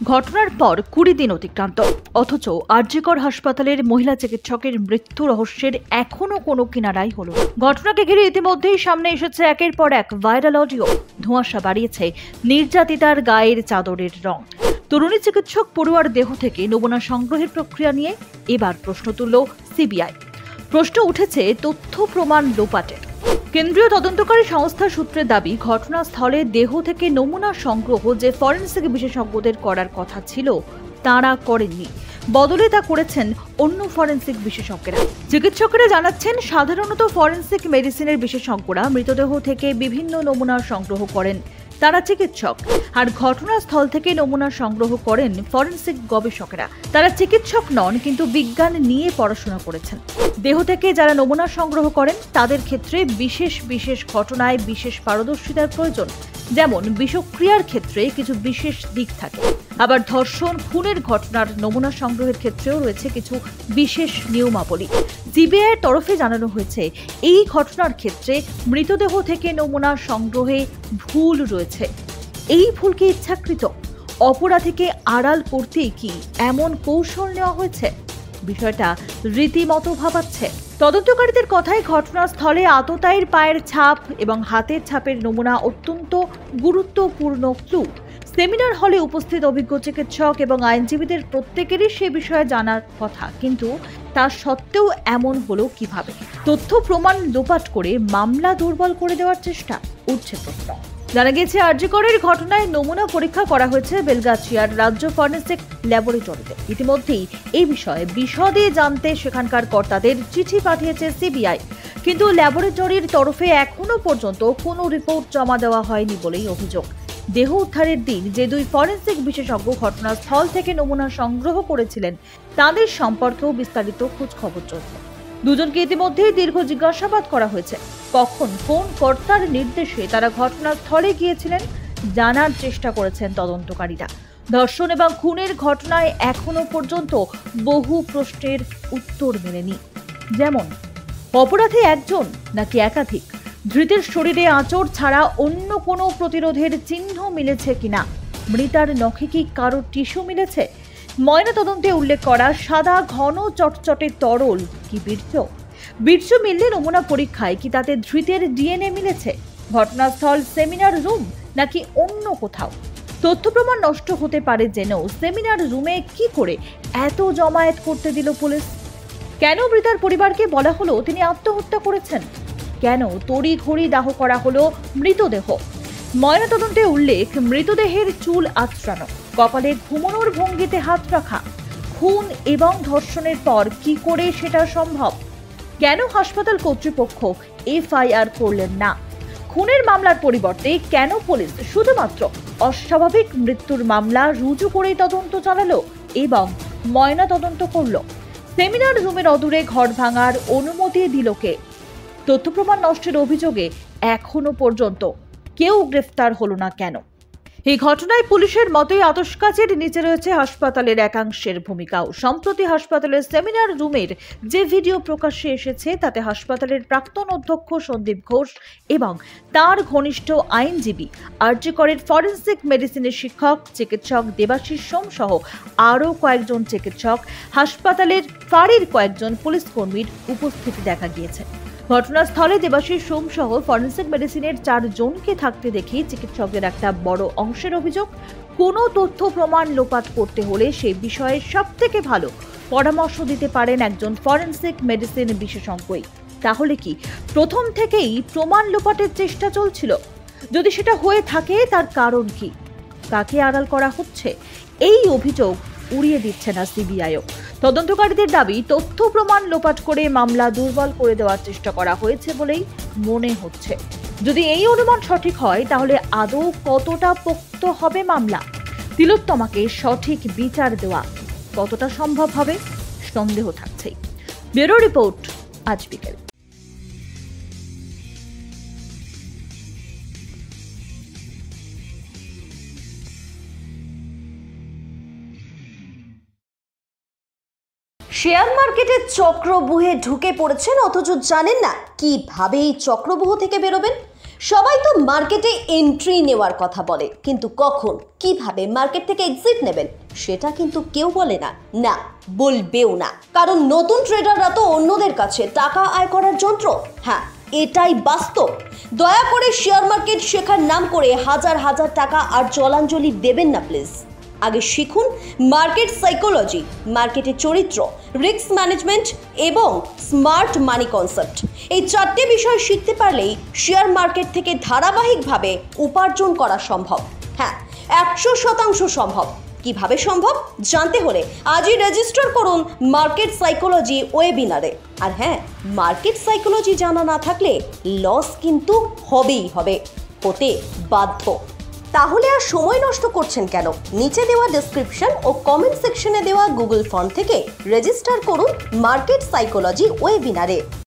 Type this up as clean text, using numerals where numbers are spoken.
ঘটনার পর ২০ দিন অতিক্রান্ত, অথচ আরজিকর হাসপাতালের মহিলা চিকিৎসকের মৃত্যু রহস্যের এখনো কোনো কিনারাই হলো। ঘটনাকে ঘিরে ইতিমধ্যেই সামনে এসেছে একের পর এক ভাইরাল অডিও। ধোঁয়াশা বাড়িয়েছে নির্যাতিতার গায়ের চাদরের রং। তরুণী চিকিৎসক পড়ুয়ার দেহ থেকে নমুনা সংগ্রহের প্রক্রিয়া নিয়ে এবার প্রশ্ন তুলল সিবিআই। প্রশ্ন উঠেছে তথ্য প্রমাণ লোপাটের। কেন্দ্রীয় তদন্তকারী সংস্থার সূত্রের দাবি, ঘটনাস্থলে দেহ থেকে নমুনা সংগ্রহ যে ফরেনসিক বিশেষজ্ঞদের করার কথা ছিল তাঁরা করেননি, বদলে তা করেছেন অন্য ফরেনসিক বিশেষজ্ঞরা। চিকিৎসকেরা জানাচ্ছেন, সাধারণত ফরেনসিক মেডিসিনের বিশেষজ্ঞরা মৃতদেহ থেকে বিভিন্ন নমুনা সংগ্রহ করেন, তারা চিকিৎসক। আর ঘটনাস্থল থেকে নমুনা সংগ্রহ করেন ফরেনসিক গবেষকেরা। তারা চিকিৎসক নন, কিন্তু বিজ্ঞান নিয়ে পড়াশোনা করেছেন। দেহ থেকে যারা নমুনা সংগ্রহ করেন তাদের ক্ষেত্রে বিশেষ ঘটনায় বিশেষ পারদর্শিতার প্রয়োজন। যেমন বিষক্রিয়ার ক্ষেত্রে কিছু বিশেষ দিক থাকে, আবার ধর্ষণ খুনের ঘটনার নমুনা সংগ্রহের ক্ষেত্রেও রয়েছে কিছু বিশেষ নিয়মাবলী। সিবিআইয়ের তরফে জানানো হয়েছে, এই ঘটনার ক্ষেত্রে মৃতদেহ থেকে নমুনা সংগ্রহে ভুল রয়েছে। এই ভুল কি ইচ্ছাকৃত? অপরাধীকে আড়াল করতেই কি এমন কৌশল নেওয়া হয়েছে? বিষয়টা রীতিমতো ভাবাচ্ছে। তদন্তকারীদের কথায়, ঘটনাস্থলে আততায়ীর পায়ের ছাপ এবং হাতের ছাপের নমুনা অত্যন্ত গুরুত্বপূর্ণ ক্লু। সেমিনার হলে উপস্থিত অভিজ্ঞ চিকিৎসক এবং আইনজীবীদের প্রত্যেকেরই সে বিষয়ে জানার কথা, কিন্তু তা সত্ত্বেও এমন হলো কিভাবে? তথ্য প্রমাণ লোপাট করে মামলা দুর্বল করে দেওয়ার চেষ্টা, উঠছে প্রশ্ন। জানা গেছে, আরজিকরের ঘটনায় নমুনা পরীক্ষা করা হয়েছে বেলগাছিয়ার রাজ্য ফরেনসিক ল্যাবরেটরিতে। ইতিমধ্যেই এই বিষয়ে বিশদে জানতে সেখানকার কর্তাদের চিঠি পাঠিয়েছে সিবিআই, কিন্তু ল্যাবরেটরির তরফে এখনো পর্যন্ত কোনো রিপোর্ট জমা দেওয়া হয়নি বলেই অভিযোগ। দেহ উদ্ধারের দিন যে দুই ফরেনসিক বিশেষজ্ঞ ঘটনাস্থল থেকে নমুনা সংগ্রহ করেছিলেন, তাদের সম্পর্কেও বিস্তারিত খোঁজ খবর চলছে। দুজনকে ইতিমধ্যেই দীর্ঘ জিজ্ঞাসাবাদ করা হয়েছে। কখন, কোন কর্তার নির্দেশে তারা ঘটনাস্থলে গিয়েছিলেন জানার চেষ্টা করেছেন তদন্তকারীরা। ধর্ষণ এবং খুনের ঘটনায় এখনো পর্যন্ত বহু প্রশ্নের উত্তর মেলেনি। যেমন, অপরাধী একজন নাকি একাধিক? ধৃতের শরীরে আঁচড় ছাড়া অন্য কোনো প্রতিরোধের চিহ্ন মিলেছে কিনা? মৃতার নখে কি কারো টিস্যু মিলেছে? ময়নাতদন্তে উল্লেখ করা সাদা ঘন চটচটে তরল কি বীর্য মিললে নমুনা পরীক্ষায় কি তাতে ধৃতের ডিএনএ মিলেছে? ঘটনাস্থল সেমিনার রুম নাকি অন্য কোথাও? তথ্য প্রমাণ নষ্ট হতে পারে জেনেও সেমিনার রুমে কি করে এত জমায়েত করতে দিল পুলিশ? কেন মৃতার পরিবারকে বলা হলো তিনি আত্মহত্যা করেছেন? কেন তড়িঘড়ি দাহ করা হলো মৃতদেহ? ময়নাতদন্তে উল্লেখ, মৃতদেহের চুল আঁচড়ানো, কপালে ঘুমানোর ভঙ্গিতে হাত রাখা। খুন এবং ধর্ষণের পর কি করে সেটা সম্ভব? কেন হাসপাতাল কর্তৃপক্ষ এফআইআর করলেন না? খুনের মামলার পরিবর্তে কেন পুলিশ শুধুমাত্র অস্বাভাবিক মৃত্যুর মামলা রুজু করেই তদন্ত চালালো এবং ময়না তদন্ত করলো? সেমিনার রুমের অদূরে ঘর ভাঙার অনুমতি দিল কে? তথ্য প্রমাণ নষ্টের অভিযোগে এখনো পর্যন্ত কেউ গ্রেফতার হলো না কেন? এই ঘটনায় পুলিশের মতোই আতশকাচের নিচে রয়েছে হাসপাতালের একাংশের ভূমিকাও। সম্প্রতি হাসপাতালের সেমিনার রুমের যে ভিডিও প্রকাশ্যে এসেছে, তাতে হাসপাতালের প্রাক্তন অধ্যক্ষ সন্দীপ ঘোষ এবং তার ঘনিষ্ঠ আইনজীবী, আরজিকরের ফরেনসিক মেডিসিনের শিক্ষক চিকিৎসক দেবাশিস সোম সহ আরও কয়েকজন চিকিৎসক, হাসপাতালের ফাঁড়ির কয়েকজন পুলিশ কর্মীর উপস্থিতি দেখা গিয়েছে। ঘটনাস্থলে দেবাশিস সোম সহ ফরেনসিক মেডিসিনের 4 জনকে থাকতে দেখে চিকিৎসকদের একটা বড় অংশের অভিযোগ, কোনো তথ্য প্রমাণ লোপাট করতে হলে সেই বিষয়ে সবথেকে ভালো পরামর্শ দিতে পারেন একজন ফরেনসিক মেডিসিন বিশেষজ্ঞই। তাহলে কি প্রথম থেকেই প্রমাণ লোপাটের চেষ্টা চলছিল? যদি সেটা হয়ে থাকে, তার কারণ কি? কাকে আড়াল করা হচ্ছে? এই অভিযোগ উড়িয়ে দিচ্ছে না সিবিআইও। তদন্তকারীদের দাবি, তথ্য প্রমাণ লোপাট করে মামলা দুর্বল করে দেওয়ার চেষ্টা করা হয়েছে বলেই মনে হচ্ছে। যদি এই অনুমান সঠিক হয়, তাহলে আদৌ কতটা পোক্ত হবে মামলা? তিলোত্তমাকে সঠিক বিচার দেওয়া কতটা সম্ভব হবে? সন্দেহ থাকছেই। ব্যুরো রিপোর্ট, আজ বিকেল। শেয়ার মার্কেটের চক্রব্যূহে ঢুকে পড়েছেন, অথচ জানেন না কিভাবে এই চক্রব্যূহ থেকে বেরোবেন। সবাই তো মার্কেটে এন্ট্রি নেওয়ার কথা বলে, কিন্তু কখন কিভাবে মার্কেট থেকে এক্সিট নেবেন সেটা কিন্তু কেউ বলে না, না বলবেও না। কারণ নতুন ট্রেডাররা তো অন্যদের কাছে টাকা আয় করার যন্ত্র। হ্যাঁ, এটাই বাস্তব। দয়া করে শেয়ার মার্কেট শেখার নাম করে হাজার হাজার টাকা আর জলাঞ্জলি দেবেন না প্লিজ। আগে শিখুন মার্কেট সাইকোলজি, মার্কেটের চরিত্র, রিস্ক ম্যানেজমেন্ট এবং স্মার্ট মানি কনসেপ্ট। এই চারটে বিষয় শিখতে পারলেই শেয়ার মার্কেট থেকে ধারাবাহিকভাবে উপার্জন করা সম্ভব। হ্যাঁ, 100% সম্ভব। কিভাবে সম্ভব জানতে হলে আজই রেজিস্টার করুন মার্কেট সাইকোলজি ওয়েবিনারে। আর হ্যাঁ, মার্কেট সাইকোলজি জানা না থাকলে লস কিন্তু হবেই হবে, হতে বাধ্য। তাহলে আর সময় নষ্ট করছেন কেন? নিচে দেওয়া ডেসক্রিপশন ও কমেন্ট সেকশনে দেওয়া গুগল ফর্ম থেকে রেজিস্টার করুন মার্কেট সাইকোলজি ওয়েবিনারে।